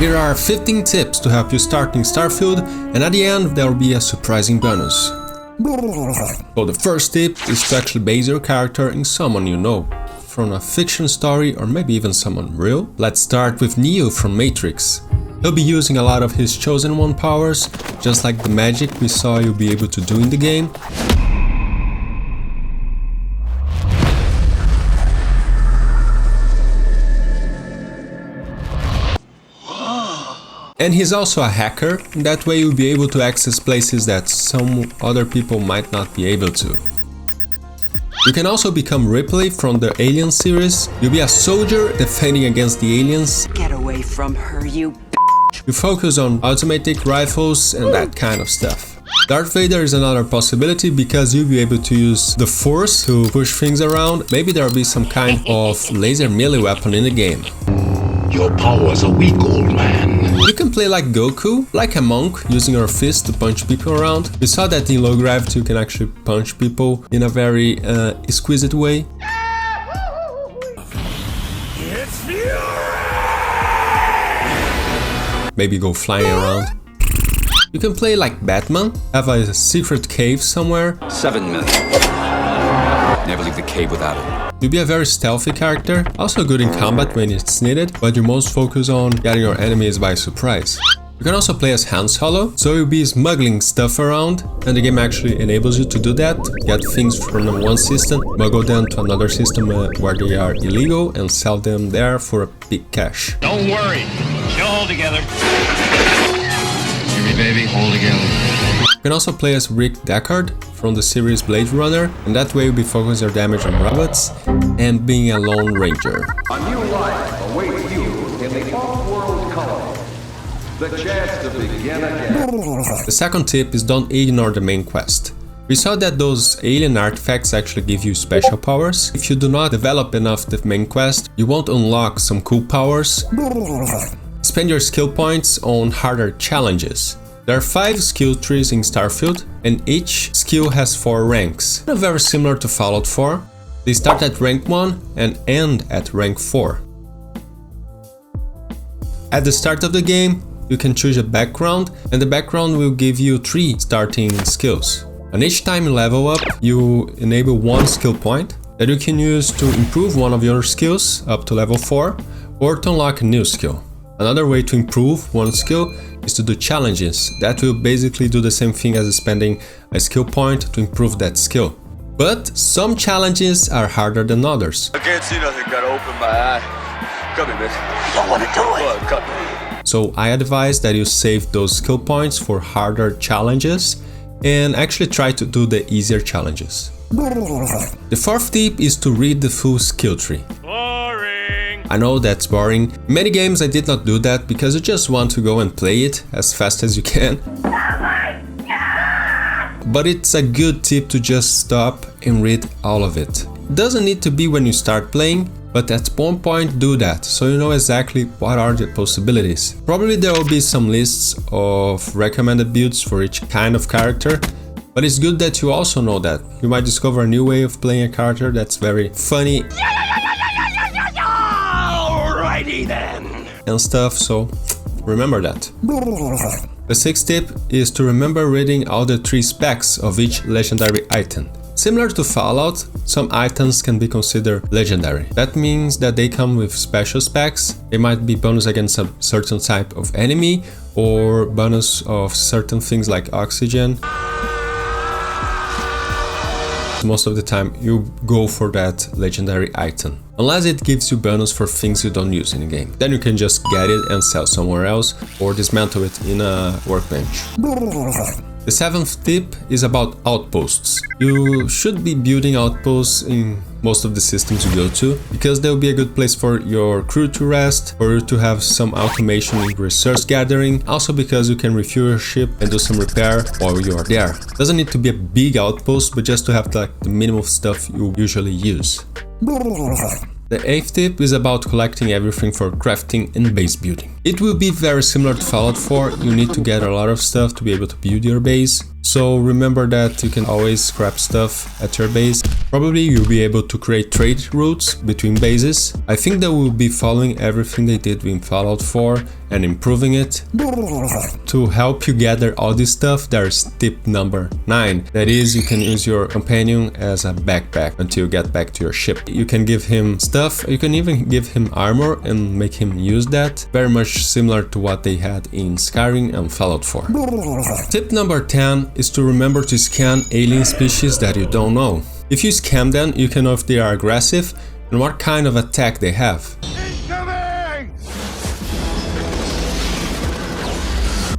Here are 15 tips to help you starting Starfield, and at the end there will be a surprising bonus. So the first tip is to actually base your character in someone you know, from a fiction story or maybe even someone real. Let's start with Neo from Matrix. He'll be using a lot of his Chosen One powers, just like the magic we saw you be able to do in the game. And he's also a hacker, and that way you'll be able to access places that some other people might not be able to. You can also become Ripley from the Alien series. You'll be a soldier defending against the aliens. Get away from her, you You focus on automatic rifles and that kind of stuff. Darth Vader is another possibility because you'll be able to use the Force to push things around. Maybe there'll be some kind of laser melee weapon in the game. Your powers are weak, old man. You can play like Goku, like a monk, using your fist to punch people around. We saw that in low gravity you can actually punch people in a very exquisite way. Maybe go flying around. You can play like Batman, have a secret cave somewhere. 7 million. Never leave the cave without it. You'll be a very stealthy character, also good in combat when it's needed, but you most focus on getting your enemies by surprise. You can also play as Han Solo, so you'll be smuggling stuff around, and the game actually enables you to do that. Get things from one system, smuggle them to another system where they are illegal, and sell them there for a big cash. Don't worry, she'll hold together. Jimmy baby, hold together. You can also play as Rick Deckard from the series Blade Runner, and that way you'll be focusing your damage on robots and being a lone ranger. A new life awaits you in the off-world colony. The chance to begin again. The second tip is don't ignore the main quest. We saw that those alien artifacts actually give you special powers. If you do not develop enough the main quest, you won't unlock some cool powers. Spend your skill points on harder challenges. There are 5 skill trees in Starfield, and each skill has 4 ranks. Very similar to Fallout 4. They start at rank 1 and end at rank 4. At the start of the game, you can choose a background, and the background will give you 3 starting skills. And each time you level up, you enable 1 skill point that you can use to improve one of your skills up to level 4 or to unlock a new skill. Another way to improve one skill is to do challenges. That will basically do the same thing as spending a skill point to improve that skill. But some challenges are harder than others. I can't see nothing, gotta open my eye. Cut me, bitch. Don't wanna do it. Cut me. So I advise that you save those skill points for harder challenges and actually try to do the easier challenges. The fourth tip is to read the full skill tree. Boring. I know that's boring. In many games I did not do that because you just want to go and play it as fast as you can. But it's a good tip to just stop and read all of it. It doesn't need to be when you start playing, but at one point do that, so you know exactly what are the possibilities. Probably there will be some lists of recommended builds for each kind of character, but it's good that you also know that. You might discover a new way of playing a character that's very funny Alrighty then. and stuff, so remember that. The sixth tip is to remember reading all the 3 specs of each legendary item. Similar to Fallout, some items can be considered legendary. That means that they come with special specs. They might be bonus against a certain type of enemy or bonus of certain things like oxygen. Most of the time you go for that legendary item, unless it gives you bonus for things you don't use in the game. Then you can just get it and sell somewhere else or dismantle it in a workbench. The 7th tip is about outposts. You should be building outposts in most of the systems you go to, because they'll be a good place for your crew to rest, for you to have some automation in resource gathering, also because you can refuel your ship and do some repair while you are there. Doesn't need to be a big outpost, but just to have like the minimum stuff you usually use. The 8th tip is about collecting everything for crafting and base building. It will be very similar to Fallout 4, you need to get a lot of stuff to be able to build your base. So remember that you can always scrap stuff at your base. Probably you'll be able to create trade routes between bases. I think they will be following everything they did in Fallout 4 and improving it. To help you gather all this stuff, there's tip number 9. That is, you can use your companion as a backpack until you get back to your ship. You can give him stuff, you can even give him armor and make him use that. Very much similar to what they had in Skyrim and Fallout 4. Tip number 10 is to remember to scan alien species that you don't know. If you scan them, you can know if they are aggressive and what kind of attack they have.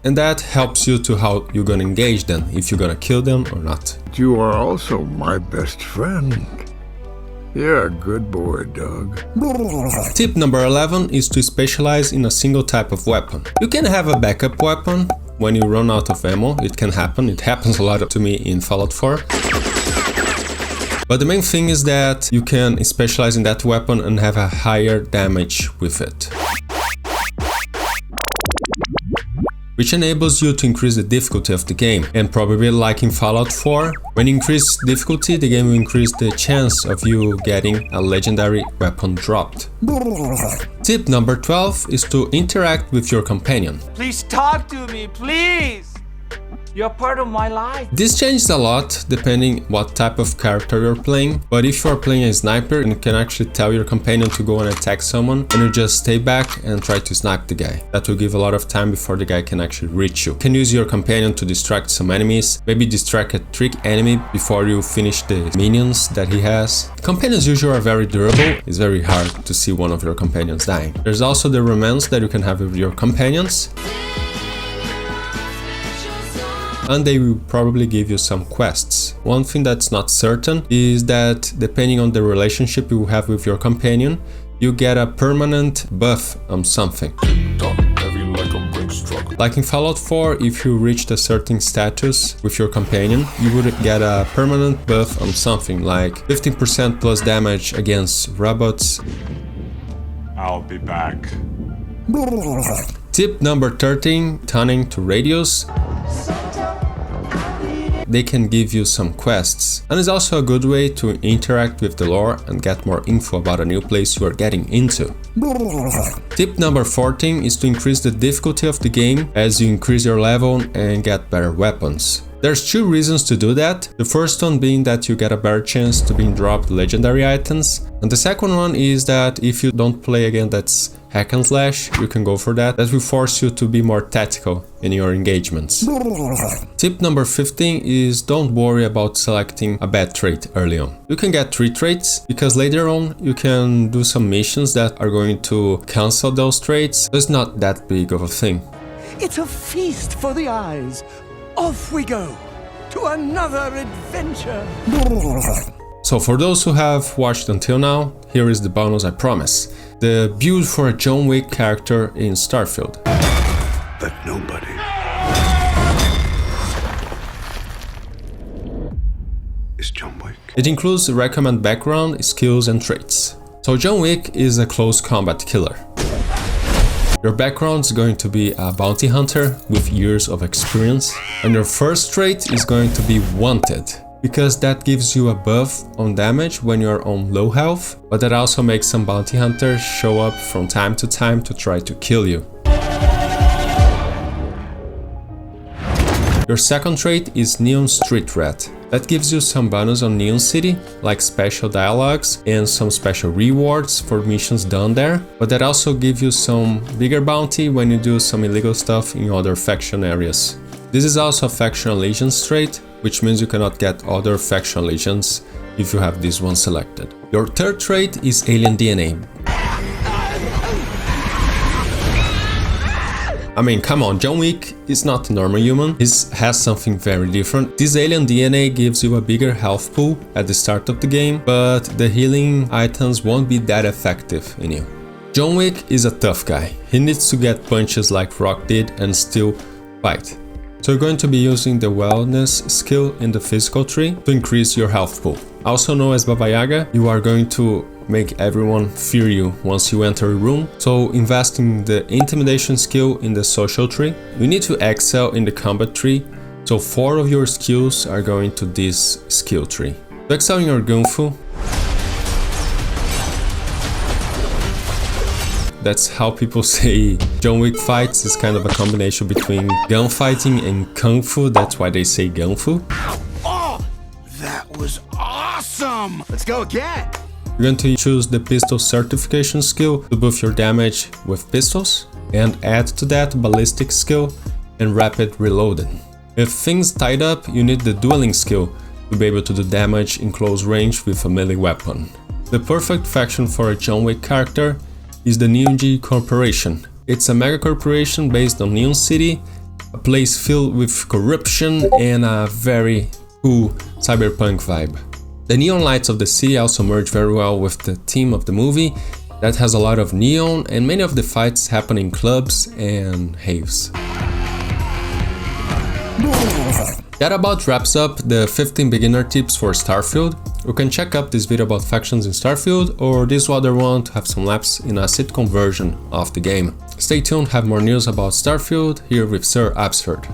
And that helps you to how you're gonna engage them, if you're gonna kill them or not. You are also my best friend. You're a good boy, Doug. Tip number 11 is to specialize in a single type of weapon. You can have a backup weapon when you run out of ammo. It can happen. It happens a lot to me in Fallout 4. But the main thing is that you can specialize in that weapon and have a higher damage with it, which enables you to increase the difficulty of the game. And probably like in Fallout 4, when you increase difficulty, the game will increase the chance of you getting a legendary weapon dropped. Tip number 12 is to interact with your companion. Please talk to me, please! You're part of my life. This changes a lot depending what type of character you're playing, but if you're playing a sniper, you can actually tell your companion to go and attack someone and you just stay back and try to snipe the guy. That will give a lot of time before the guy can actually reach you. You can use your companion to distract some enemies, maybe distract a trick enemy before you finish the minions that he has. Companions usually are very durable. It's very hard to see one of your companions dying. There's also the romance that you can have with your companions. And they will probably give you some quests. One thing that's not certain is that depending on the relationship you have with your companion, you get a permanent buff on something. Like in Fallout 4, if you reached a certain status with your companion, you would get a permanent buff on something like 15% plus damage against robots. I'll be back. Tip number 13, turning to radios. They can give you some quests, and it's also a good way to interact with the lore and get more info about a new place you are getting into. Tip number 14 is to increase the difficulty of the game as you increase your level and get better weapons. There's 2 reasons to do that. The first one being that you get a better chance to being dropped legendary items, and the second one is that if you don't play a game that's hack and slash, you can go for that. That will force you to be more tactical in your engagements. Tip number 15 is don't worry about selecting a bad trait early on. You can get 3 traits because later on you can do some missions that are going to cancel those traits. It's not that big of a thing. It's a feast for the eyes. Off we go to another adventure. So for those who have watched until now, here is the bonus I promise. The build for a John Wick character in Starfield. But nobody is John Wick. It includes the recommend background, skills and traits. So John Wick is a close combat killer. Your background is going to be a bounty hunter with years of experience, and your first trait is going to be wanted, because that gives you a buff on damage when you're on low health, but that also makes some bounty hunters show up from time to time to try to kill you. Your second trait is Neon Street Rat. That gives you some bonus on Neon City, like special dialogues and some special rewards for missions done there, but that also gives you some bigger bounty when you do some illegal stuff in other faction areas. This is also a faction allegiance trait, which means you cannot get other faction allegiance if you have this one selected. Your third trait is Alien DNA. I mean, come on, John Wick is not a normal human, he has something very different. This alien DNA gives you a bigger health pool at the start of the game, but the healing items won't be that effective in you. John Wick is a tough guy, he needs to get punches like Rock did and still fight. So you're going to be using the wellness skill in the physical tree to increase your health pool. Also known as Baba Yaga, you are going to make everyone fear you once you enter a room, so invest in the intimidation skill in the social tree. You need to excel in the combat tree, so 4 of your skills are going to this skill tree. To excel in your gunfu, that's how people say John Wick fights is kind of a combination between gunfighting and kung fu, that's why they say gunfu. Oh, that was awesome! Let's go again! You're going to choose the pistol certification skill to buff your damage with pistols, and add to that ballistic skill and rapid reloading. With things tied up, you need the dueling skill to be able to do damage in close range with a melee weapon. The perfect faction for a John Wick character is the Neon G Corporation. It's a mega corporation based on Neon City, a place filled with corruption and a very cool cyberpunk vibe. The neon lights of the city also merge very well with the theme of the movie that has a lot of neon, and many of the fights happen in clubs and haves. That about wraps up the 15 beginner tips for Starfield. You can check out this video about factions in Starfield or this other one to have some laps in a sitcom version of the game. Stay tuned, have more news about Starfield here with Sir Absford.